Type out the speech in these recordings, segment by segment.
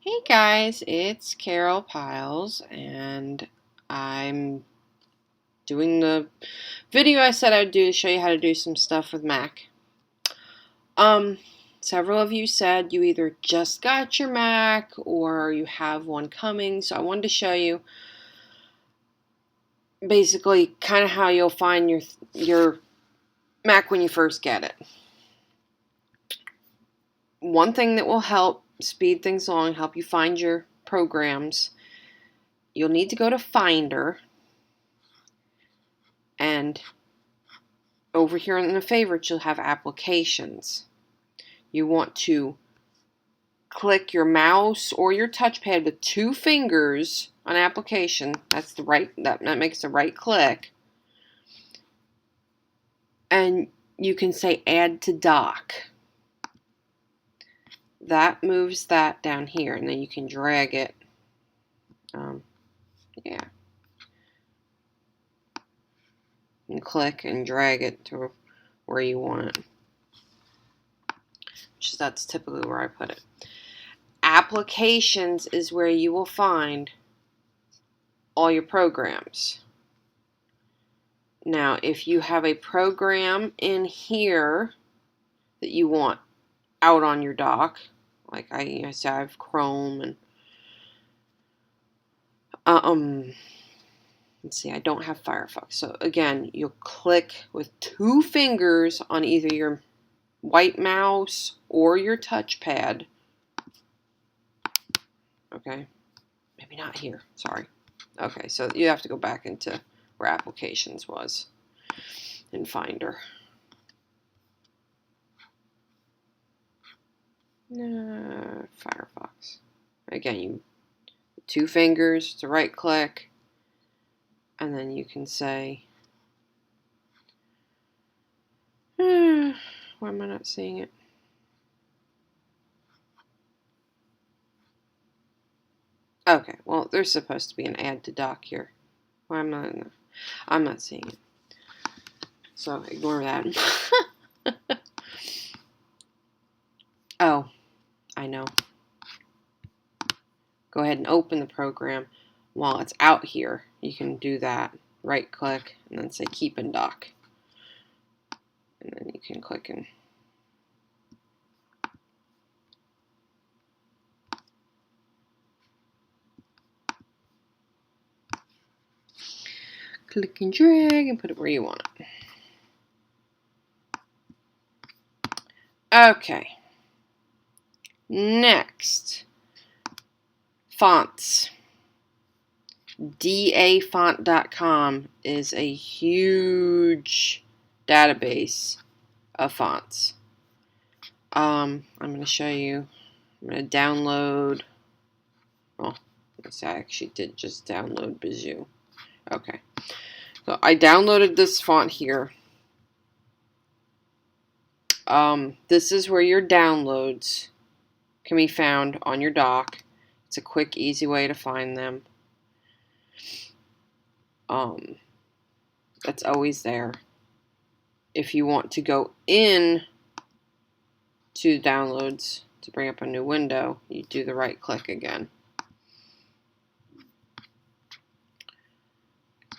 Hey guys, it's Carol Piles, and I'm doing the video I said I'd do to show you how to do some stuff with Mac. Several of you said you either just got your Mac or you have one coming, so I wanted to show you basically kind of how you'll find your Mac when you first get it. One thing that will help speed things along, help you find your programs, you'll need to go to Finder, and over here in the favorites you'll have applications. You want to click your mouse or your touchpad with 2 fingers on application. That's the right, that makes the right click. And you can say add to dock. That moves that down here, and then you can drag it. Yeah. And click and drag it to where you want it. That's typically where I put it. Applications is where you will find all your programs. Now, if you have a program in here that you want out on your dock, like I say, I have Chrome and let's see, I don't have Firefox. So again, you'll click with 2 fingers on either your white mouse or your touchpad. Okay, maybe not here. Sorry. Okay, so you have to go back into where applications was in Finder. Firefox. Again, you 2 fingers to right click, and then you can say, why am I not seeing it? Okay, well, there's supposed to be an add to dock here. Why am I not? I'm not seeing it. So ignore that. Oh, I know. Go ahead and open the program. While it's out here, you can do that. Right click and then say keep in dock. And then you can click and click and drag and put it where you want it. Okay. Next, fonts. dafont.com is a huge database of fonts. I'm going to show you. I'm going to download. Well, I actually did just download Bijou. Okay. So I downloaded this font here. This is where your downloads can be found on your dock. It's a quick, easy way to find them. That's always there. If you want to go in to downloads to bring up a new window, you do the right click again.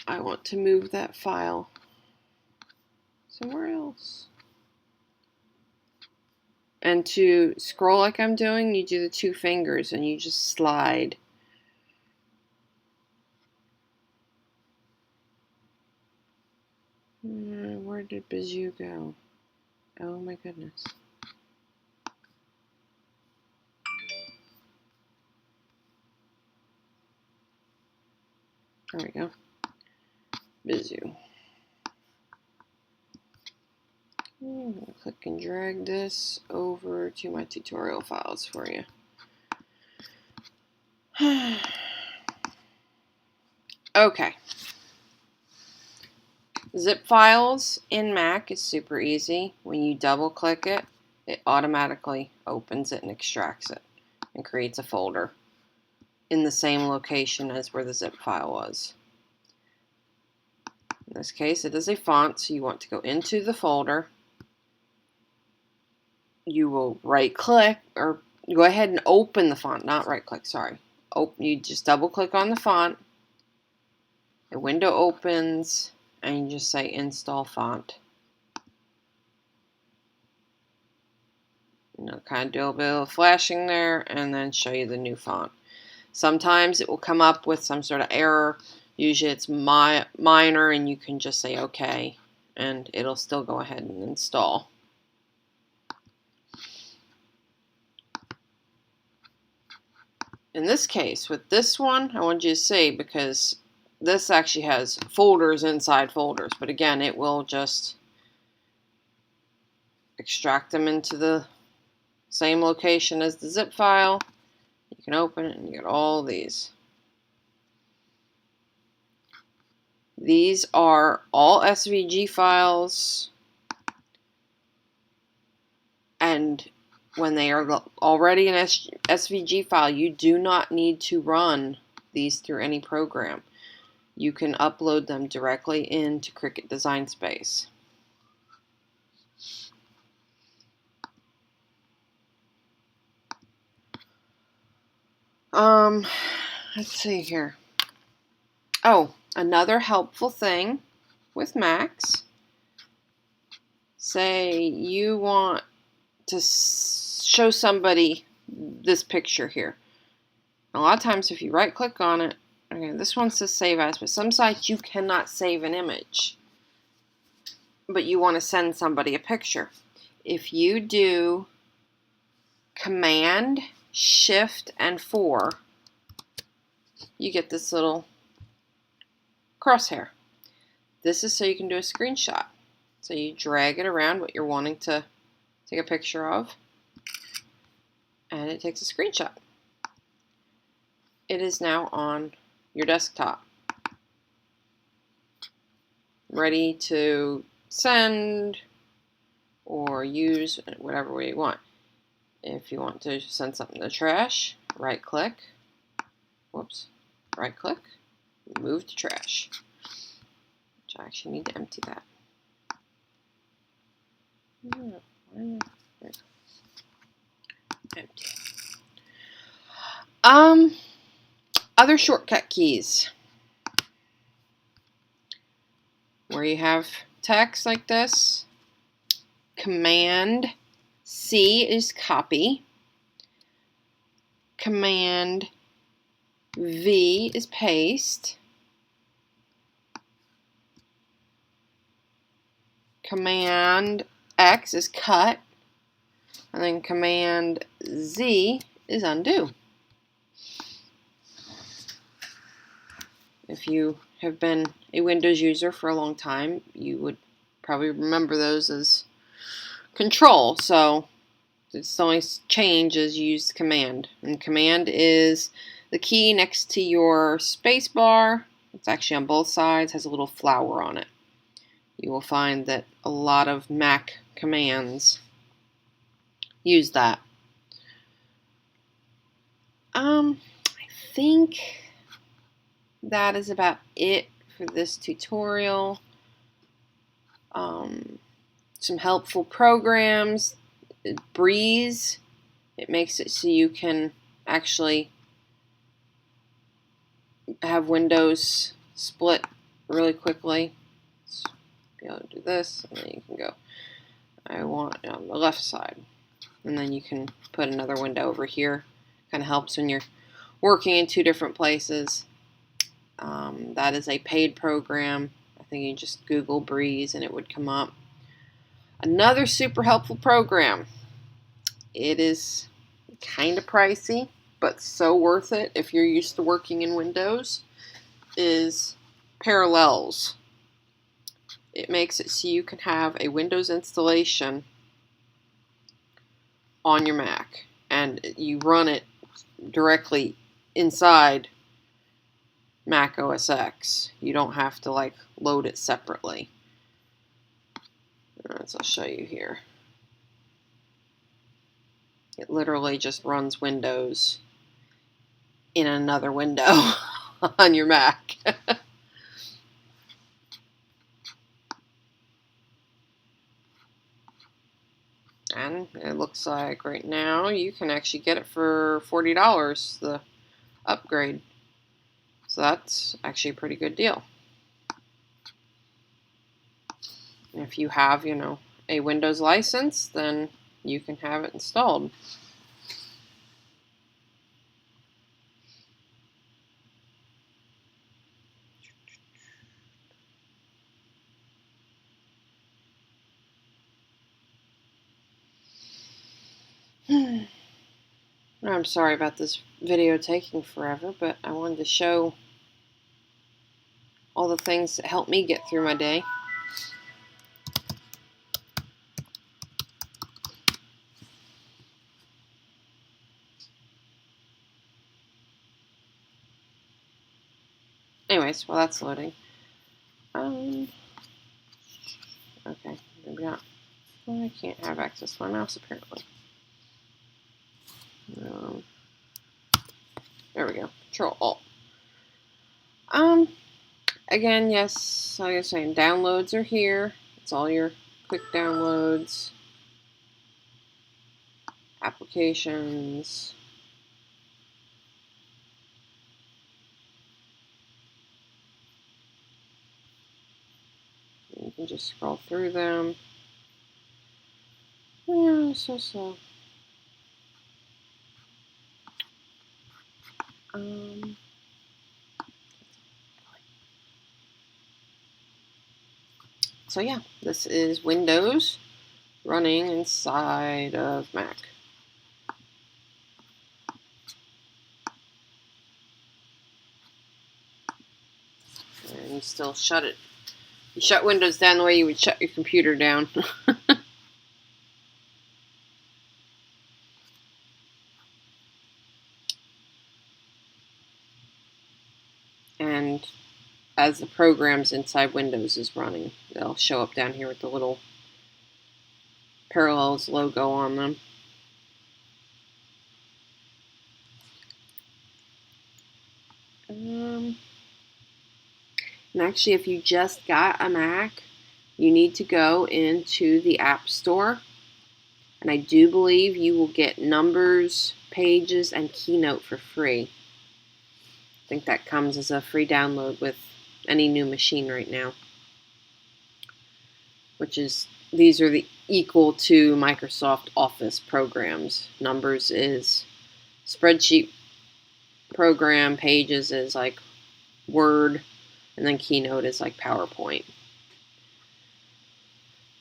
I want to move that file somewhere else. And to scroll like I'm doing, you do the 2 fingers and you just slide. Where did Bijou go? Oh my goodness. There we go. Bijou. I'm going to click and drag this over to my tutorial files for you. Okay. Zip files in Mac is super easy. When you double click it, it automatically opens it and extracts it and creates a folder in the same location as where the zip file was. In this case, it is a font, so you want to go into the folder. You will right click or go ahead and open the font, not right click, sorry. You just double click on the font, a window opens, and you just say install font. Kind of do a little bit of flashing there and then show you the new font. Sometimes it will come up with some sort of error. Usually it's minor and you can just say OK and it'll still go ahead and install. In this case, with this one, I want you to see, because this actually has folders inside folders, but again, it will just extract them into the same location as the zip file. You can open it and you get all these. These are all SVG files, and when they are already an SVG file, you do not need to run these through any program. You can upload them directly into Cricut Design Space. Let's see here. Oh, another helpful thing with Macs. Say you want to show somebody this picture here. A lot of times if you right click on it, okay, this one says save as, but some sites you cannot save an image, but you want to send somebody a picture. If you do Command, Shift, and 4, you get this little crosshair. This is so you can do a screenshot. So you drag it around what you're wanting to take a picture of, and it takes a screenshot. It is now on your desktop, ready to send or use whatever way you want. If you want to send something to trash, right click, right click, move to trash. Which I actually need to empty that. Empty. Other shortcut keys. Where you have text like this, Command C is copy, Command V is paste, Command X is cut, and then Command Z is undo. If you have been a Windows user for a long time, you would probably remember those as Control. So it's the only change is you use Command. And Command is the key next to your space bar. It's actually on both sides, has a little flower on it. You will find that a lot of Mac commands use that. I think that is about it for this tutorial. Some helpful programs. Breeze, it makes it so you can actually have windows split really quickly. Let's be able to do this, and then you can go, I want it on the left side. And then you can put another window over here. Kind of helps when you're working in two different places. That is a paid program. I think you just Google Breeze and it would come up. Another super helpful program. It is kind of pricey, but so worth it if you're used to working in Windows, is Parallels. It makes it so you can have a Windows installation on your Mac, and you run it directly inside Mac OSX. You don't have to like load it separately. I'll show you here. It literally just runs Windows in another window on your Mac. And it looks like right now you can actually get it for $40, the upgrade. So that's actually a pretty good deal. And if you have, you know, a Windows license, then you can have it installed. I'm sorry about this video taking forever, but I wanted to show all the things that help me get through my day. Anyways, while that's loading. Okay, maybe not. Well, I can't have access to my mouse apparently. There we go. Control Alt. Again, yes, like I was saying, downloads are here. It's all your quick downloads, applications. You can just scroll through them. Yeah, so. So yeah, this is Windows running inside of Mac. And you still shut it. You shut Windows down the way you would shut your computer down. And as the programs inside Windows is running, they'll show up down here with the little Parallels logo on them. And actually, if you just got a Mac, you need to go into the App Store. And I do believe you will get Numbers, Pages, and Keynote for free. I think that comes as a free download with any new machine right now. Which is, these are the equal to Microsoft Office programs. Numbers is spreadsheet program, Pages is like Word, and then Keynote is like PowerPoint.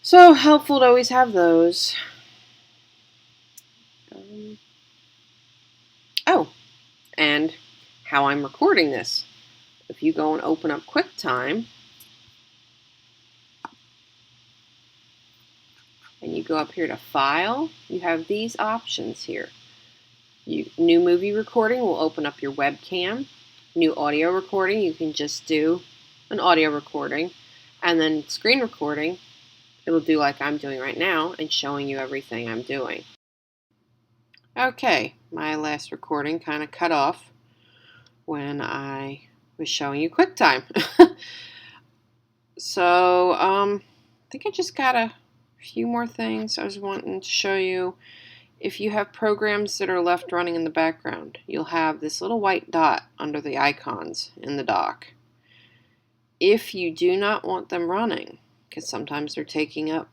So helpful to always have those. Oh, and how I'm recording this. If you go and open up QuickTime, and you go up here to File, you have these options here. New movie recording will open up your webcam. New audio recording, you can just do an audio recording. And then screen recording, it'll do like I'm doing right now and showing you everything I'm doing. Okay, my last recording kind of cut off when I was showing you QuickTime. So, I think I just got a few more things I was wanting to show you. If you have programs that are left running in the background, you'll have this little white dot under the icons in the dock. If you do not want them running, because sometimes they're taking up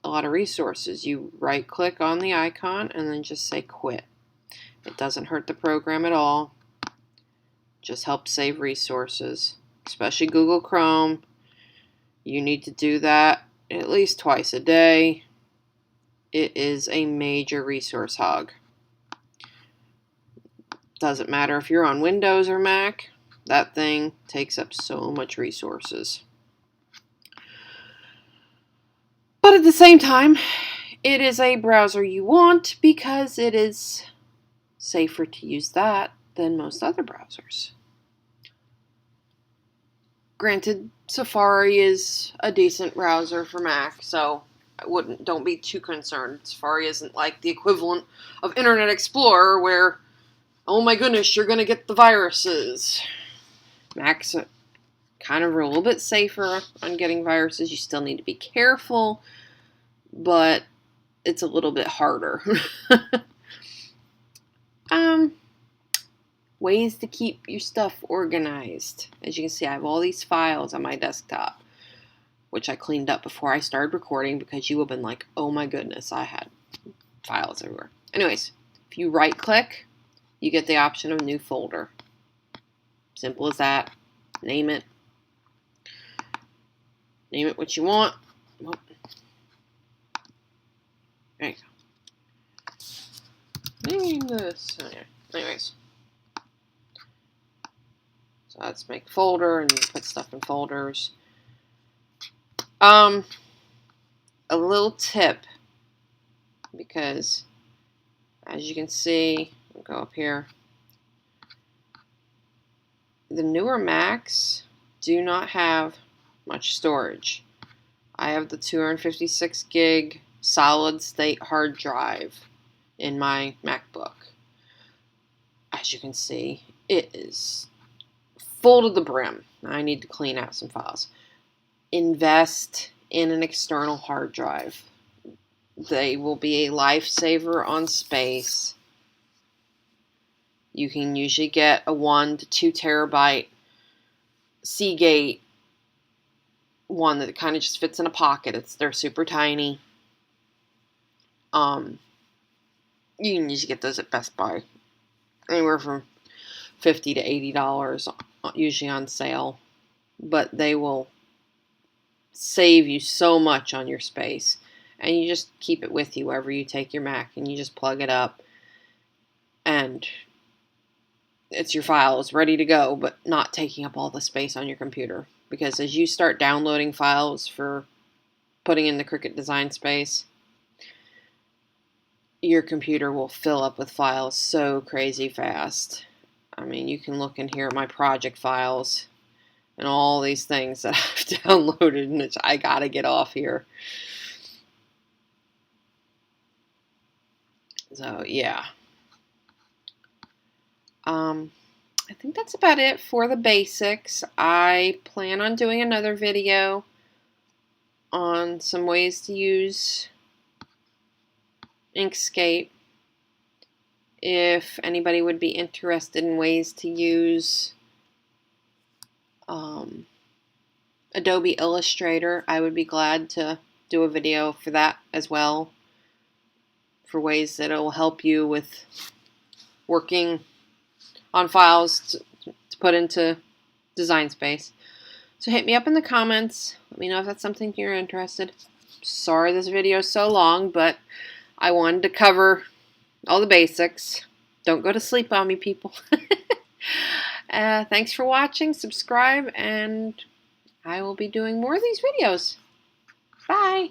a lot of resources, you right-click on the icon and then just say quit. It doesn't hurt the program at all. Just helps save resources, especially Google Chrome. You need to do that at least twice a day. It is a major resource hog. Doesn't matter if you're on Windows or Mac, that thing takes up so much resources. But at the same time, it is a browser you want because it is safer to use that than most other browsers. Granted, Safari is a decent browser for Mac, so don't be too concerned. Safari isn't like the equivalent of Internet Explorer where, oh my goodness, you're going to get the viruses. Mac's kind of a little bit safer on getting viruses. You still need to be careful, but it's a little bit harder. Ways to keep your stuff organized. As you can see, I have all these files on my desktop, which I cleaned up before I started recording because you would have been like, oh my goodness, I had files everywhere. Anyways, if you right click, you get the option of new folder. Simple as that. Name it. Name it what you want. Whoop. There you go. Name this. Okay. Anyways. So let's make a folder and put stuff in folders. A little tip, because as you can see, I'll go up here. The newer Macs do not have much storage. I have the 256 gig solid state hard drive in my MacBook. As you can see, it is full to the brim. I need to clean out some files. Invest in an external hard drive. They will be a lifesaver on space. You can usually get a 1 to 2 terabyte Seagate one that kind of just fits in a pocket. They're super tiny. You can usually get those at Best Buy. Anywhere from $50 to $80, usually on sale. But they will save you so much on your space. And you just keep it with you wherever you take your Mac, and you just plug it up, and it's your files ready to go, but not taking up all the space on your computer. Because as you start downloading files for putting in the Cricut design space, your computer will fill up with files so crazy fast. I mean, you can look in here at my project files and all these things that I've downloaded, and I gotta get off here. So, yeah. I think that's about it for the basics. I plan on doing another video on some ways to use Inkscape. If anybody would be interested in ways to use Adobe Illustrator, I would be glad to do a video for that as well, for ways that it will help you with working on files to put into Design Space. So hit me up in the comments. Let me know if that's something you're interested. Sorry this video is so long, but I wanted to cover all the basics. Don't go to sleep on me, people. Thanks for watching. Subscribe, and I will be doing more of these videos. Bye.